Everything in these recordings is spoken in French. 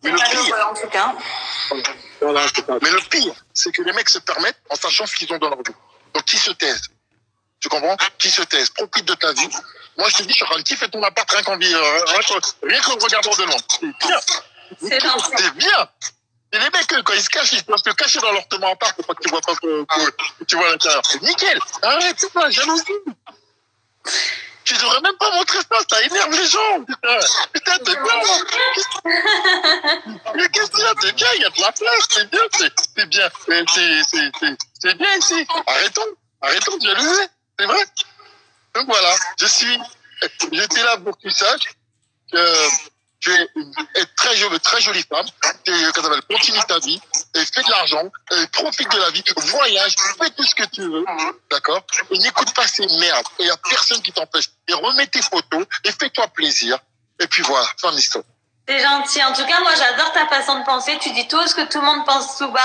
Mais le pire, en tout cas. Voilà, mais le pire, c'est que les mecs se permettent en sachant ce qu'ils ont dans leur vie. Donc, qui se taisent? Tu comprends? Qui se taisent? Profite de ta vie. Moi, je te dis, je suis en train de kiffer ton appart rien qu'en rien qu'en regardant de loin. C'est bien. C'est bien. Et les mecs, quand ils se cachent, ils doivent se cacher dans leur appart pour pas que tu vois pas que tu vois à l'intérieur. C'est nickel. Arrête, c'est pas jalousie. Tu devrais même pas montrer ça énerve les gens. Putain, t'es bien. Mais qu'est-ce qu'il y a? T'es bien, il y a de la place, c'est bien, c'est bien. C'est bien ici. Arrêtons de jalouser. C'est vrai. Donc voilà, j'étais là pour que tu saches que tu es une très jolie femme. Continue ta vie, et fais de l'argent, et profite de la vie, voyage, fais tout ce que tu veux, d'accord? Et n'écoute pas ces merdes. Et il n'y a personne qui t'empêche. Et remets tes photos, et fais-toi plaisir. Et puis voilà, fin de l'histoire. C'est gentil. En tout cas, moi, j'adore ta façon de penser. Tu dis tout ce que tout le monde pense tout bas.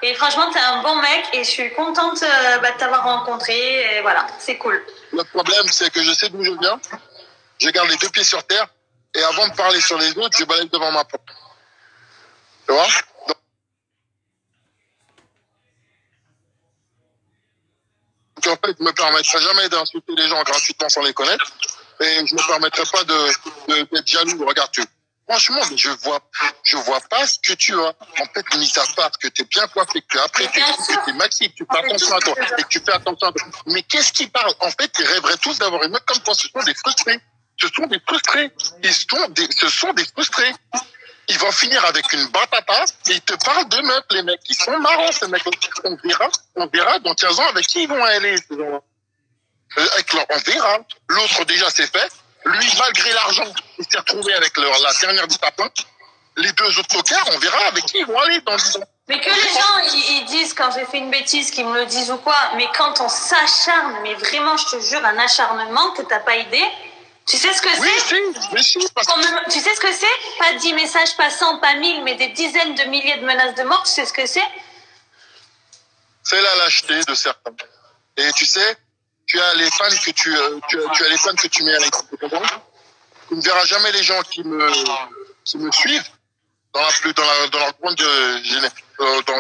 Et franchement, t'es un bon mec. Et je suis contente de t'avoir rencontré. Et voilà, c'est cool. Le problème, c'est que je sais d'où je viens. Je garde les deux pieds sur terre. Et avant de parler sur les autres, je balaye devant ma porte. Tu vois? Donc, en fait, je me permettrai jamais d'insulter les gens gratuitement sans les connaître. Et je me permettrai pas d'être jaloux. Regarde-tu. Franchement, je vois pas ce que tu as. En fait, mis à part que tu es bien coiffé, que tu es apprêté, que tu es maxi, que tu fais attention à toi et que tu fais attention à toi. Mais qu'est-ce qui parle? En fait, ils rêveraient tous d'avoir une meuf comme toi. Ce sont des frustrés. Ce sont des frustrés. Ce sont des frustrés. Ils vont finir avec une batata et ils te parlent de meufs, les mecs. Ils sont marrants, ces mecs. On verra dans 15 ans avec qui ils vont aller, ces gens-là. On verra. L'autre, déjà, c'est fait. Lui, malgré l'argent, il s'est retrouvé avec la dernière du tapin. Les deux autres tocards, on verra avec qui ils vont aller dans 10 ans. Mais que les gens, ils disent quand j'ai fait une bêtise, qu'ils me le disent ou quoi, mais quand on s'acharne, mais vraiment, je te jure, un acharnement que t'as pas idée. Tu sais ce que c'est? Oui, si. Tu sais ce que c'est? Pas 10 messages passants, pas 1000, mais des dizaines de milliers de menaces de mort. Tu sais ce que c'est? C'est la lâcheté de certains. Et tu sais, tu as les fans que tu as les fans que tu mérites. Tu ne verras jamais les gens qui me suivent dans la grande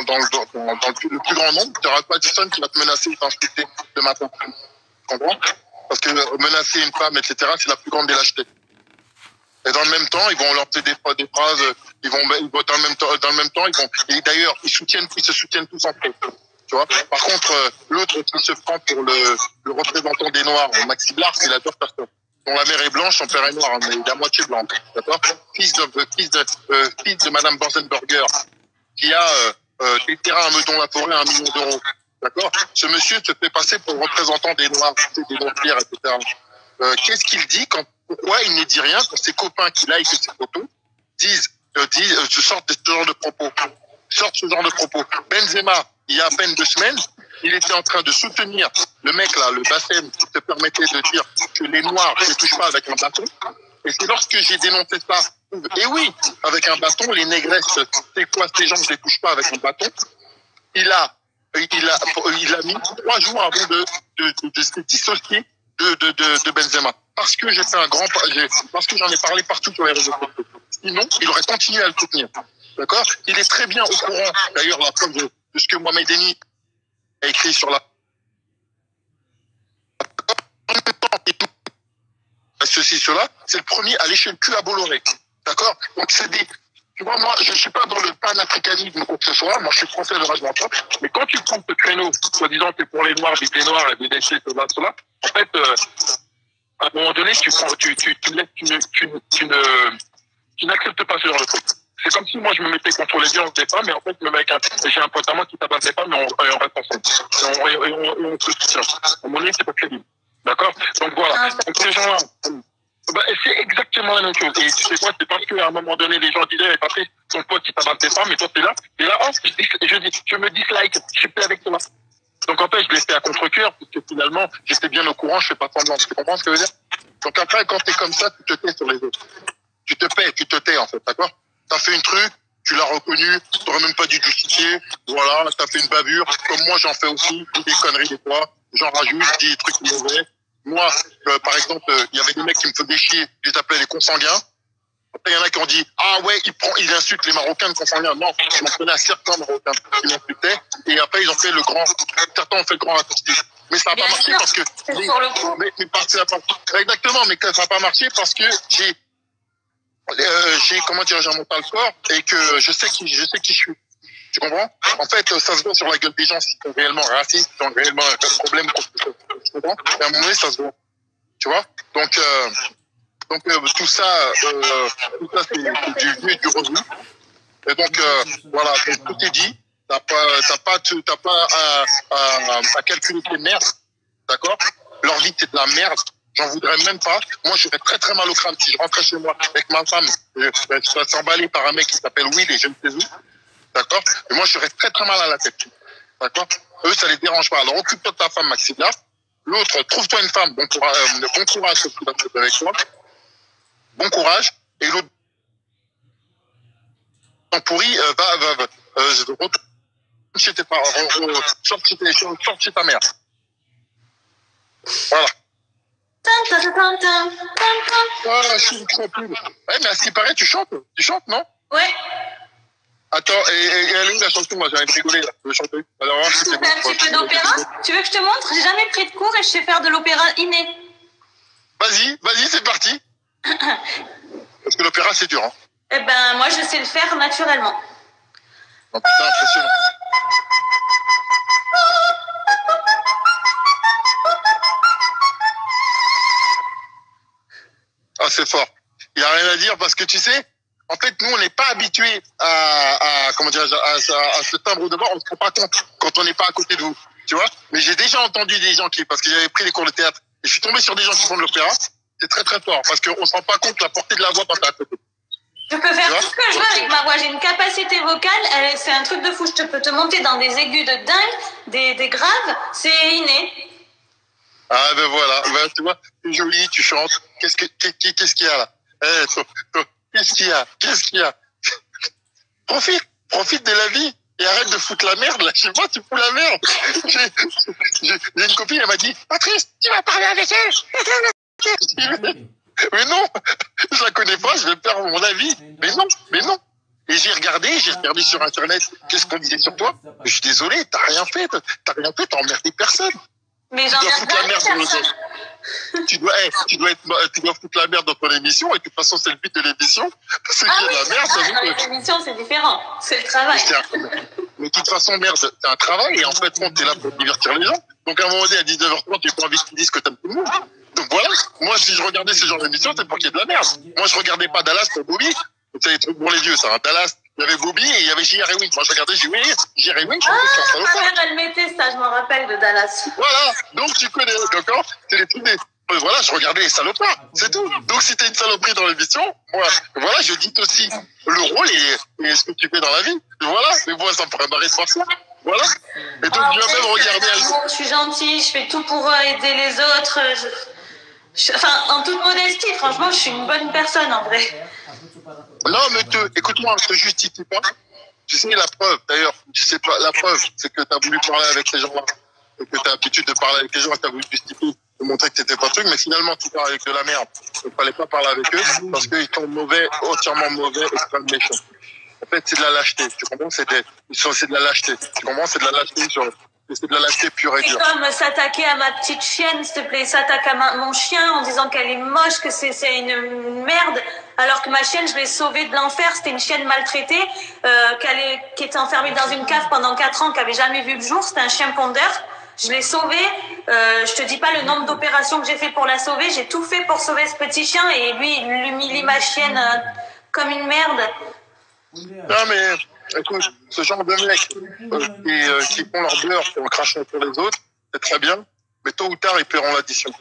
dans le plus grand nombre. Tu n'auras pas personne qui va te menacer ou t'insulter de matin. Tu comprends? Parce que menacer une femme, etc., c'est la plus grande des lâchetés. Et dans le même temps, ils vont leur faire des phrases, ils vont dans le même temps, et d'ailleurs, ils se soutiennent tous entre eux. Tu vois? Par contre, l'autre qui se prend pour le représentant des Noirs, Maxi Blar, il adore personne. Dont la mère est blanche, son père est noir, mais il est à moitié blanc. D'accord? Fils de Madame Banzenberger, qui a des terrains à Meudon-la-Forêt à 1 million d'euros. D'accord? Ce monsieur se fait passer pour représentant des Noirs, des Noirs, etc. Qu'est-ce qu'il dit pourquoi il ne dit rien quand ses copains qui like ses photos sortent ce genre de propos? Benzema, il y a à peine 2 semaines, il était en train de soutenir le mec là, le Bassem, qui se permettait de dire que les Noirs ne touchent pas avec un bâton. Et c'est lorsque j'ai dénoncé ça, et oui, avec un bâton, les négresses, c'est quoi ces gens ne les touchent pas avec un bâton? Il a mis 3 jours avant de se dissocier de Benzema. Parce que parce que j'en ai parlé partout sur les réseaux sociaux. Sinon, il aurait continué à le soutenir. D'accord? Il est très bien au courant, d'ailleurs, la preuve de ce que Mohamed Eni a écrit sur la... Cela, c'est le premier à lécher le cul à Bolloré. D'accord? Donc c'est des... Tu vois, moi, je ne suis pas dans le panafricanisme ou quoi que ce soit. Moi, je suis français de race blanche. Mais quand tu prends ce créneau, soi-disant, c'est pour les Noirs, des Noirs, des déchets, cela, en fait, à un moment donné, tu n'acceptes pas ce genre de truc. C'est comme si moi, je me mettais contre les violences des femmes, mais en fait, j'ai un pote à moi qui tabasse des femmes, mais on reste ensemble. Et on se soutient. À un moment donné, c'est pas crédible. D'accord? Donc voilà. Donc ces gens-là, c'est exactement la même chose. Et tu sais quoi, c'est parce qu'à un moment donné, les gens disaient, Patrice, ton pote qui tabasse des femmes, et toi, t'es là. Et là, je me dislike, je suis plus avec toi. Donc en fait, je l'ai fait à contre-cœur, parce que finalement, j'étais bien au courant, je fais pas semblant. Tu comprends ce que je veux dire? Donc après, quand t'es comme ça, tu te tais sur les autres. Tu te tais en fait, d'accord? T'as fait un truc, tu l'as reconnu, t'aurais même pas dû justifier, voilà, t'as fait une bavure, comme moi j'en fais aussi, des conneries des fois, j'en rajoute, je dis des trucs mauvais. Moi, par exemple, il y avait des mecs qui me faisaient chier, je les appelais les consanguins, Après, il y en a qui ont dit, ah ouais, il insulte les Marocains de consanguins. Non, je m'en connais à certains Marocains qui m'insultaient. Et après, ils ont fait le grand, certains ont fait le grand raccourci. Mais ça n'a pas marché parce que, exactement, mais ça n'a pas marché parce que j'ai, comment dire, j'ai un mental fort et que je sais qui je suis. Tu comprends? En fait, ça se voit sur la gueule des gens s'ils sont réellement racistes, s'ils ont réellement un problème. Tu comprends? Et à un moment donné, ça se voit. Tu vois? Donc, tout ça, c'est du vu et du revu. Et donc, voilà, donc, tout est dit. T'as pas à calculer tes merdes. D'accord? Leur vie, c'est de la merde. J'en voudrais même pas. Moi, j'aurais très très mal au crâne si je rentrais chez moi avec ma femme. Je serais emballé par un mec qui s'appelle Will et je ne sais où. D'accord? Et moi, j'aurais très très mal à la tête. D'accord? Eux, ça les dérange pas. Alors, occupe-toi de ta femme, Maxilla. L'autre, trouve-toi une femme. Bon courage, ce qui va se faire avec toi. Bon courage. Et l'autre, pourri, retourne chez tes parents, sors chez ta mère. Voilà. Voilà, je suis une crapule. Ouais, mais à ce qui paraît, tu chantes, non? Ouais. Attends, et elle est où la chanson? Moi, j'ai envie de rigoler, là. Je veux chanter. Alors, tu veux faire un petit peu d'opéra? Tu veux que je te montre? J'ai jamais pris de cours et je sais faire de l'opéra inné. Vas-y, c'est parti. Parce que l'opéra, c'est dur, hein. Eh ben, moi, je sais le faire naturellement. Oh, putain, impressionnant. Ah, c'est fort. Il n'y a rien à dire parce que tu sais, en fait, nous, on n'est pas habitués à ce timbre de voix. On ne se rend pas compte quand on n'est pas à côté de vous. Tu vois? Mais j'ai déjà entendu des gens parce que j'avais pris des cours de théâtre et je suis tombé sur des gens qui font de l'opéra. C'est très, très fort parce qu'on ne se rend pas compte de la portée de la voix quand t'es à côté. Je peux faire tout ce que je veux avec ma voix. J'ai une capacité vocale, c'est un truc de fou. Je peux te monter dans des aigus de dingue, des graves. C'est inné. Ah ben voilà, tu vois, tu es jolie, tu chantes. Qu'est-ce qu'il y a là? Qu'est-ce qu'il y a? Profite de la vie et arrête de foutre la merde là. Je sais pas, tu fous la merde. J'ai une copine, elle m'a dit, Patrice, tu vas parler avec elle. Mais non, je la connais pas, je vais perdre mon avis. Mais non. Et j'ai regardé sur Internet, qu'est-ce qu'on disait sur toi. Je suis désolé, t'as rien fait, t'as emmerdé personne. Mais j'en ai foutre la merde dans tu dois foutre la merde dans ton émission, et de toute façon, c'est le but de l'émission. C'est qu'il y a de la merde. Dans les émissions, c'est différent. C'est le travail. Mais de toute façon, merde, c'est un travail, et en fait, t'es là pour divertir les gens. Donc, à un moment donné, à 19h30, tu pas envie qu'ils disent que t'aimes tout le monde. Donc voilà, moi, si je regardais ce genre d'émission, c'est pour qu'il y ait de la merde. Moi, je regardais pas Dallas pour Bobby. C'est des trucs pour les vieux, ça. Dallas, il y avait Bobby et il y avait J.R. Ewing. Moi, je regardais J.R. Ewing, ma mère, elle mettait ça, je m'en rappelle, de Dallas. Voilà, donc tu connais, d'accord? C'est les trucs voilà, je regardais les salopards, c'est tout. Donc, si t'es une saloperie dans l'émission, voilà, je dis aussi le rôle et ce que tu fais dans la vie. Voilà, mais moi, ça me ferait marrer de voir ça. Voilà. Et donc, tu vas même regarder je suis gentille, je fais tout pour aider les autres. Enfin, en toute modestie, franchement, je suis une bonne personne, en vrai. Non, mais écoute-moi, je te justifie pas. Tu sais, la preuve, d'ailleurs, la preuve, c'est que tu as voulu parler avec ces gens-là. Et que tu as l'habitude de parler avec les gens et tu as voulu justifier, de montrer que tu n'étais pas truc, mais finalement, tu parles avec de la merde. Il ne fallait pas parler avec eux parce qu'ils sont mauvais, entièrement mauvais, extrêmement méchants. En fait, c'est de la lâcheté. Tu comprends? C'est de la lâcheté. Tu comprends? C'est de la lâcheté c'est de la lâcheté pure et dure. C'est comme s'attaquer à ma petite chienne, s'il te plaît, s'attaquer à mon chien en disant qu'elle est moche, que c'est une merde, alors que ma chienne, je l'ai sauvée de l'enfer, c'était une chienne maltraitée, qui était enfermée dans une cave pendant 4 ans, qui avait jamais vu le jour, c'était un chien pondeur. Je l'ai sauvée, je te dis pas le nombre d'opérations que j'ai fait pour la sauver, j'ai tout fait pour sauver ce petit chien, et lui, il humilie ma chienne comme une merde. Non mais, écoute, ce genre de mecs qui font leur beurre en crachant sur les autres, c'est très bien, mais tôt ou tard, ils paieront l'addition.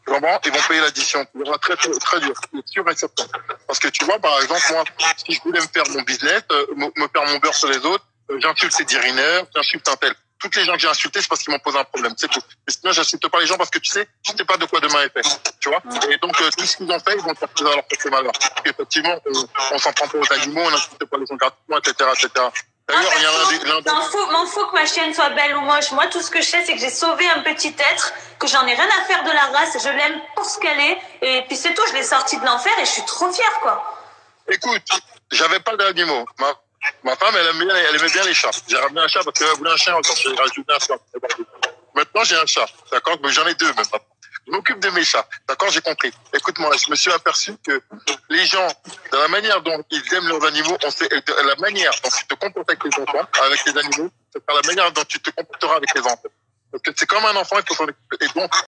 Vraiment, ils vont payer l'addition. Il sera très, très dur, c'est sûr et certain. Parce que tu vois, par exemple, moi, si je voulais me faire mon business, me faire mon beurre sur les autres, j'insulte ces dirineurs, j'insulte un tel. Toutes les gens que j'ai insultés, c'est parce qu'ils m'ont posé un problème, c'est tout. Mais sinon, j'insulte pas les gens parce que tu sais pas de quoi demain est fait. Tu vois? Et donc, tout ce qu'ils ont fait, ils vont faire plaisir à leur propre malheur. Effectivement, on s'en prend pas aux animaux, on n'insulte pas les gens gratuitement, etc., etc. D'ailleurs, il y en a m'en fout que ma chienne soit belle ou moche. Moi, tout ce que je sais, c'est que j'ai sauvé un petit être, que j'en ai rien à faire de la race. Je l'aime pour ce qu'elle est. Et puis c'est tout, je l'ai sortie de l'enfer et je suis trop fière, quoi. Écoute, j'avais pas d'animaux. Ma femme, elle aimait bien les chats. J'ai ramené un chat parce qu'elle voulait un chien encore. J'ai rajouté un chat. Maintenant, j'ai un chat. D'accord? Mais j'en ai deux, même pas. Je m'occupe de mes chats. D'accord? J'ai compris. Écoute-moi, je me suis aperçu que les gens, dans la manière dont ils aiment leurs animaux, la manière dont tu te comportes avec les enfants, avec les animaux, c'est la manière dont tu te comporteras avec les enfants. Parce que c'est comme un enfant, il faut s'en occuper. Et donc,